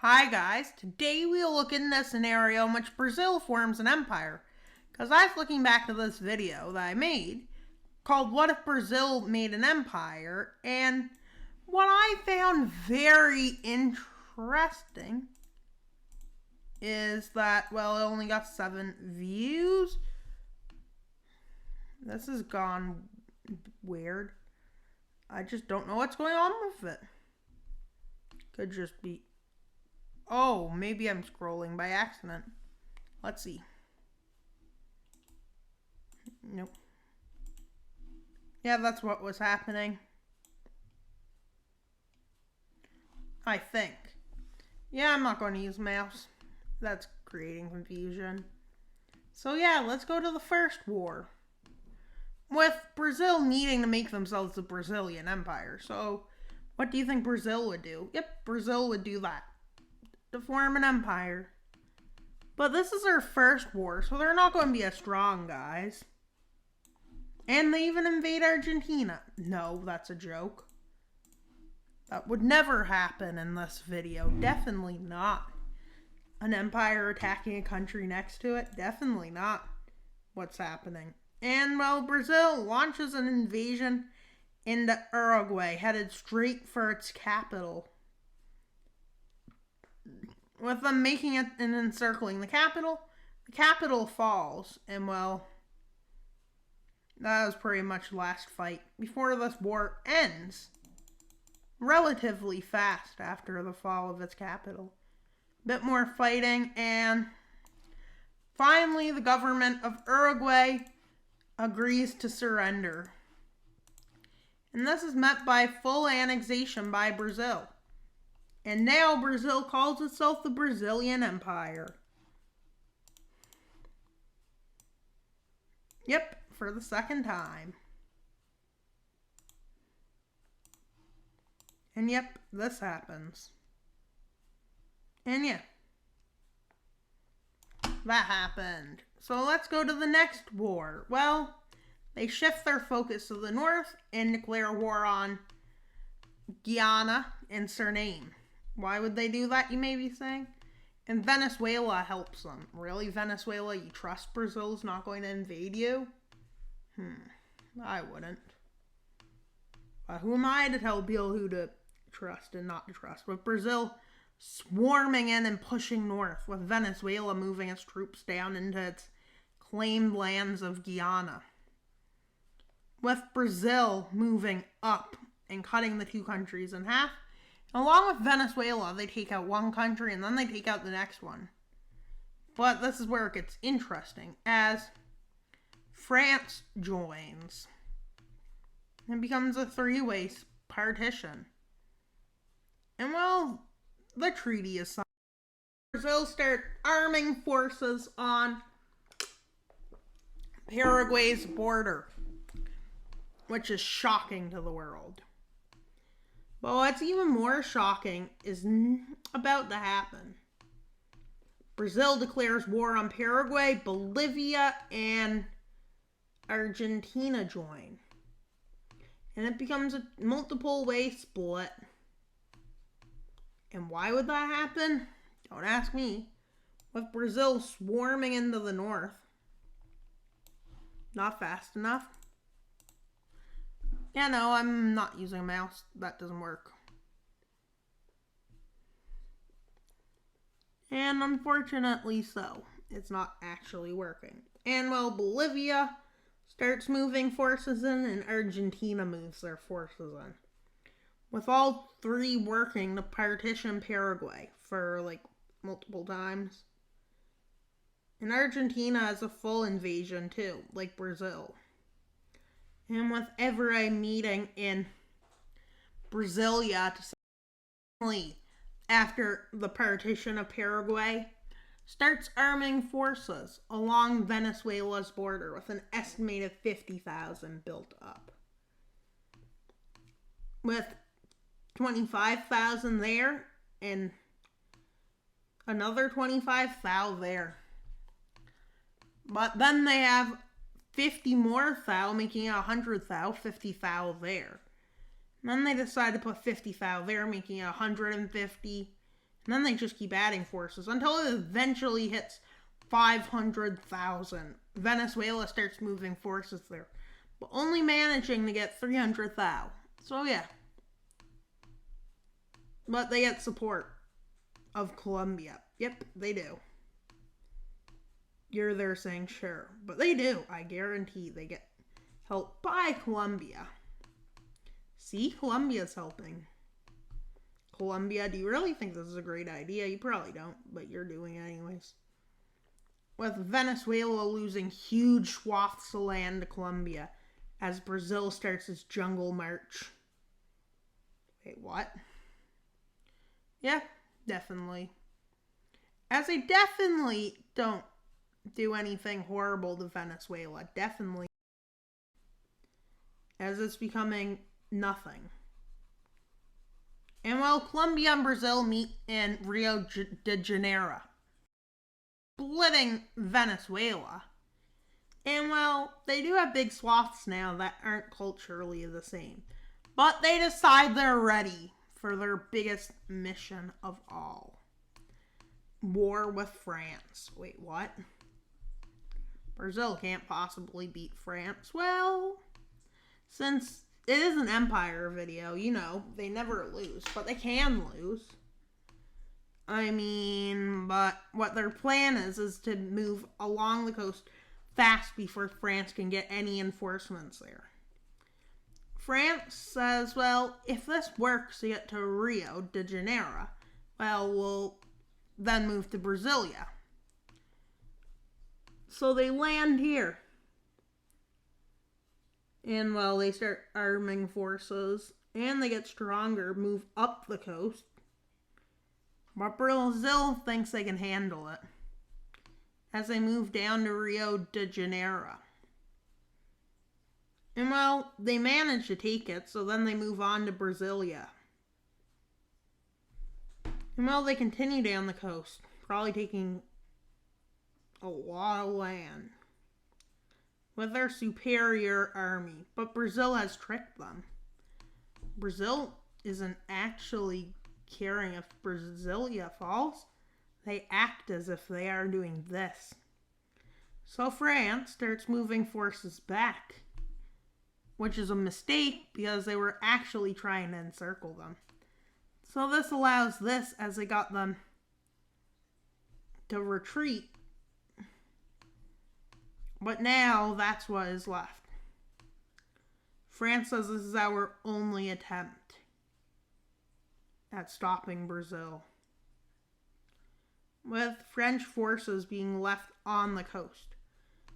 Hi guys, today we'll look into a scenario in which Brazil forms an empire. Because I was looking back to this video that I made called What If Brazil Made an Empire? And what I found very interesting is that, well, it only got 7 views. This has gone weird. I just don't know what's going on with it. Could just be... Oh, maybe I'm scrolling by accident. Let's see. Nope. Yeah, that's what was happening. I think. Yeah, I'm not going to use mouse. That's creating confusion. So yeah, let's go to the first war. With Brazil needing to make themselves a Brazilian empire. So, what do you think Brazil would do? Yep, Brazil would do that. To form an empire. But this is their first war, so they're not going to be as strong, guys. And they even invade Argentina. No, that's a joke. That would never happen in this video. Definitely not. An empire attacking a country next to it? Definitely not what's happening. And, well, Brazil launches an invasion into Uruguay, headed straight for its capital. With them making it and encircling the capital falls. And, well, that was pretty much the last fight. Before this war ends, relatively fast after the fall of its capital. Bit more fighting, and finally the government of Uruguay agrees to surrender. And this is met by full annexation by Brazil. And now Brazil calls itself the Brazilian Empire. Yep, for the second time. And yep, this happens. And yeah, that happened. So let's go to the next war. Well, they shift their focus to the north and declare war on Guyana and Suriname. Why would they do that, you may be saying? And Venezuela helps them. Really, Venezuela? You trust Brazil's not going to invade you? I wouldn't. But who am I to tell people who to trust and not to trust? With Brazil swarming in and pushing north, with Venezuela moving its troops down into its claimed lands of Guyana. With Brazil moving up and cutting the two countries in half. Along with Venezuela, they take out one country and then they take out the next one. But this is where it gets interesting, as France joins. It becomes a three-way partition. And well, the treaty is signed. Brazil start arming forces on Paraguay's border, which is shocking to the world. But what's even more shocking is about to happen. Brazil declares war on Paraguay, Bolivia, and Argentina join. And it becomes a multiple-way split. And why would that happen? Don't ask me. With Brazil swarming into the north. Not fast enough. Yeah, no, I'm not using a mouse. That doesn't work. And unfortunately so. It's not actually working. And well, Bolivia starts moving forces in, and Argentina moves their forces in. With all three working to partition Paraguay for, multiple times. And Argentina has a full invasion too, like Brazil. And with every meeting in Brasilia after the partition of Paraguay, starts arming forces along Venezuela's border with an estimated 50,000 built up. With 25,000 there and another 25,000 there. But then they have 50 more thou, making it 100,000, 50,000 there. And then they decide to put 50,000 there, making it 150. And then they just keep adding forces until it eventually hits 500,000. Venezuela starts moving forces there, but only managing to get 300,000. So yeah. But they get support of Colombia. Yep, they do. You're there saying sure, but they do. I guarantee they get help by Colombia. See, Colombia's helping. Colombia, do you really think this is a great idea? You probably don't, but you're doing it anyways. With Venezuela losing huge swaths of land to Colombia as Brazil starts its jungle march. Wait, what? Yeah, definitely. As they definitely don't do anything horrible to Venezuela. Definitely. As it's becoming nothing. And while Colombia and Brazil meet in Rio de Janeiro, splitting Venezuela. And well, they do have big swaths now that aren't culturally the same. But they decide they're ready for their biggest mission of all. War with France. Wait, what? Brazil can't possibly beat France. Well, since it is an empire video, you know, they never lose, but they can lose. I mean, but what their plan is to move along the coast fast before France can get any enforcements there. France says, well, if this works to get to Rio de Janeiro, well, we'll then move to Brasilia. So they land here. And, well, they start arming forces. And they get stronger, move up the coast. But Brazil thinks they can handle it. As they move down to Rio de Janeiro. And, well, they manage to take it, so then they move on to Brasilia. And, well, they continue down the coast. Probably taking a lot of land with their superior army, but Brazil has tricked them. Brazil isn't actually caring if Brasilia falls. They act as if they are doing this. So France starts moving forces back, which is a mistake because they were actually trying to encircle them. So this allows this as they got them to retreat. But now that's what is left. France says this is our only attempt at stopping Brazil. With French forces being left on the coast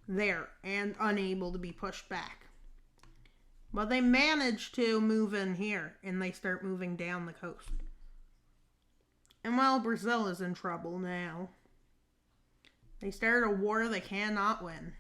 there and unable to be pushed back. But they manage to move in here and they start moving down the coast. And well, Brazil is in trouble now. They started a war they cannot win.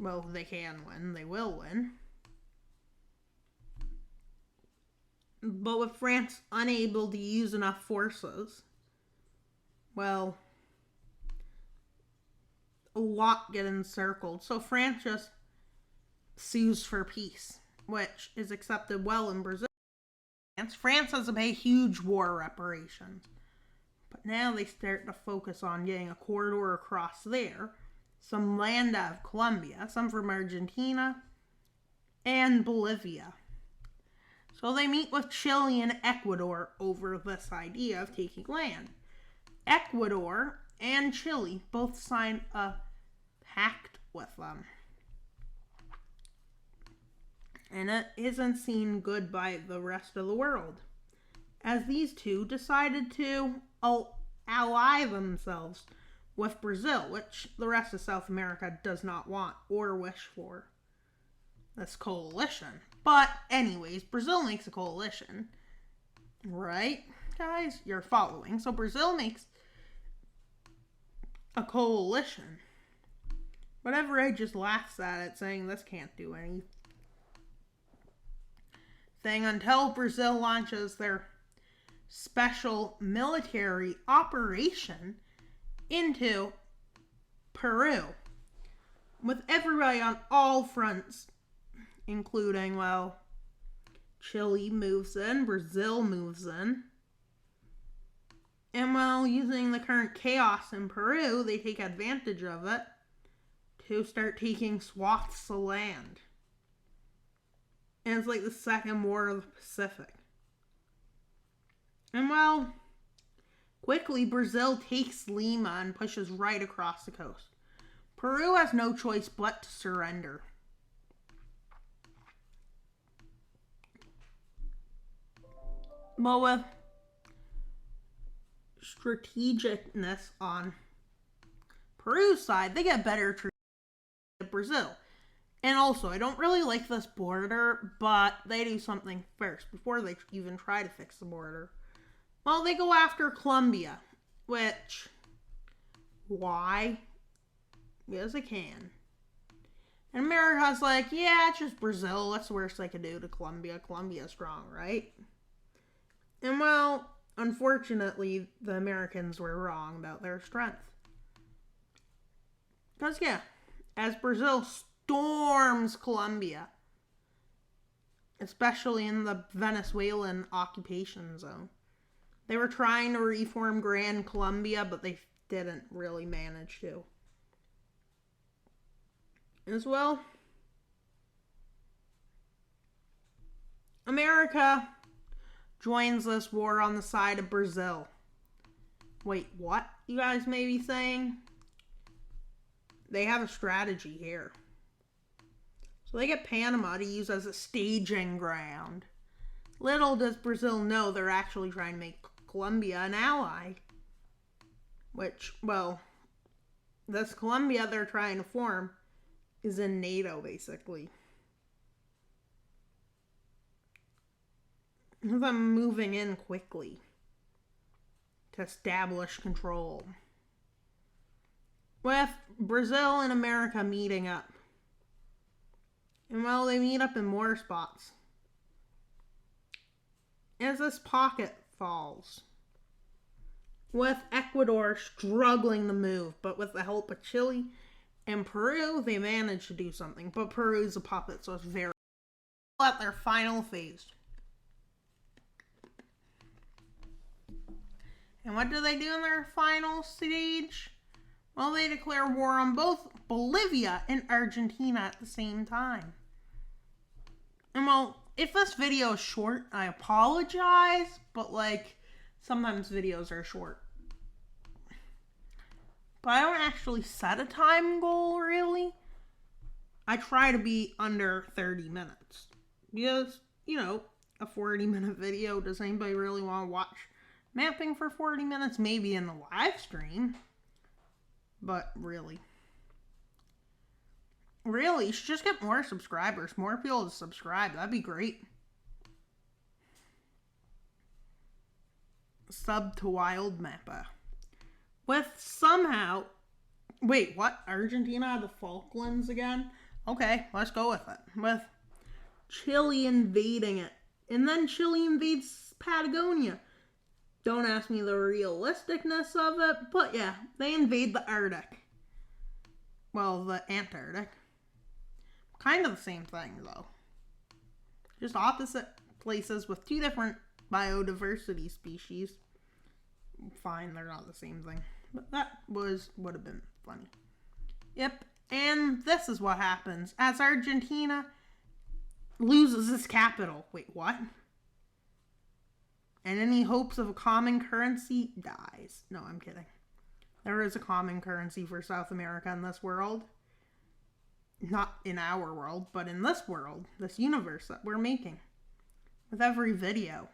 Well, they can win. They will win. But with France unable to use enough forces, well, a lot get encircled. So France just sues for peace, which is accepted well in Brazil. France has to pay huge war reparations. But now they start to focus on getting a corridor across there. Some land out of Colombia, some from Argentina, and Bolivia. So they meet with Chile and Ecuador over this idea of taking land. Ecuador and Chile both signed a pact with them. And it isn't seen good by the rest of the world, as these two decided to ally themselves with Brazil, which the rest of South America does not want or wish for. This coalition. But anyways, Brazil makes a coalition. Right, guys? You're following. So Brazil makes a coalition. But everybody just laughs at it, saying this can't do anything until Brazil launches their special military operation into Peru, with everybody on all fronts, including, well, Chile moves in, Brazil moves in, And while using the current chaos in Peru, they take advantage of it to start taking swaths of land. And it's like the Second War of the Pacific. And well, quickly Brazil takes Lima and pushes right across the coast. Peru has no choice but to surrender. But with strategicness on Peru's side, they get better treatment than Brazil. And also, I don't really like this border, but they do something first before they even try to fix the border. Well, they go after Colombia, which, why? Because they can. And America's like, yeah, it's just Brazil. What's the worst they could do to Colombia? Colombia's strong, right? And well, unfortunately, the Americans were wrong about their strength. Because, yeah, as Brazil storms Colombia, especially in the Venezuelan occupation zone, they were trying to reform Gran Colombia, but they didn't really manage to. As well, America joins this war on the side of Brazil. Wait, what? You guys may be saying? They have a strategy here. So they get Panama to use as a staging ground. Little does Brazil know they're actually trying to make Colombia an ally. Which, well, this Colombia they're trying to form is in NATO, basically. Them moving in quickly to establish control. With Brazil and America meeting up. And well, they meet up in more spots. As this pocket falls. With Ecuador struggling to move, but with the help of Chile and Peru, they managed to do something. But Peru's a puppet, so it's very at their final phase. And what do they do in their final stage? Well, they declare war on both Bolivia and Argentina at the same time. And well, if this video is short, I apologize, but sometimes videos are short. But I don't actually set a time goal, really. I try to be under 30 minutes. Because, a 40-minute video, does anybody really want to watch mapping for 40 minutes? Maybe in the live stream. But really, you should just get more subscribers. More people to subscribe. That'd be great. Sub to Wild Mappa. With somehow... Wait, what? Argentina the Falklands again? Okay, let's go with it. With Chile invading it. And then Chile invades Patagonia. Don't ask me the realisticness of it, but yeah, they invade the Arctic. Well, the Antarctic. Kind of the same thing, though. Just opposite places with two different biodiversity species. Fine, they're not the same thing. But that would have been funny. Yep, and this is what happens. As Argentina loses its capital. Wait, what? And any hopes of a common currency dies. No, I'm kidding. There is a common currency for South America in this world. Not in our world, but in this world, this universe that we're making. With every video.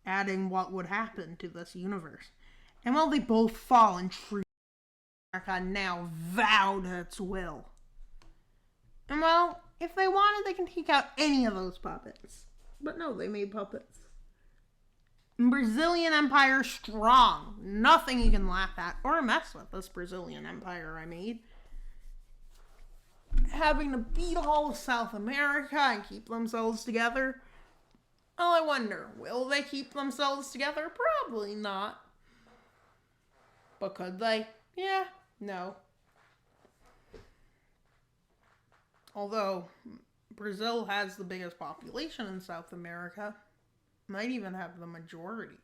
Adding what would happen to this universe. And while they both fall in true, America now vowed its will. And well, if they wanted, they can take out any of those puppets. But no, they made puppets. Brazilian Empire strong. Nothing you can laugh at or mess with this Brazilian Empire I made. Having to beat all of South America and keep themselves together. Oh, I wonder, will they keep themselves together? Probably not. But could they? Yeah, no. Although Brazil has the biggest population in South America, might even have the majority.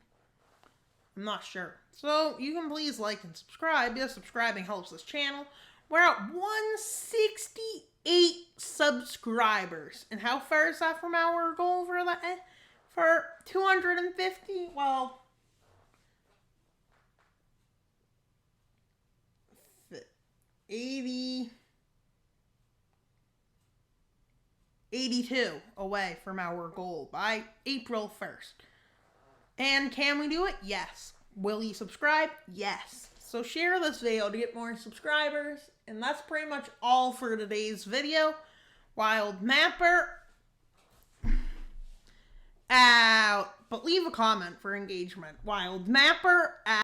I'm not sure. So you can please like and subscribe, because subscribing helps this channel. We're at 168 subscribers. And how far is that from our goal for 250? Well, 82 away from our goal by April 1st. And can we do it? Yes. Will you subscribe? Yes. So share this video to get more subscribers. And that's pretty much all for today's video. Wild Mapper out. But leave a comment for engagement. Wild Mapper out.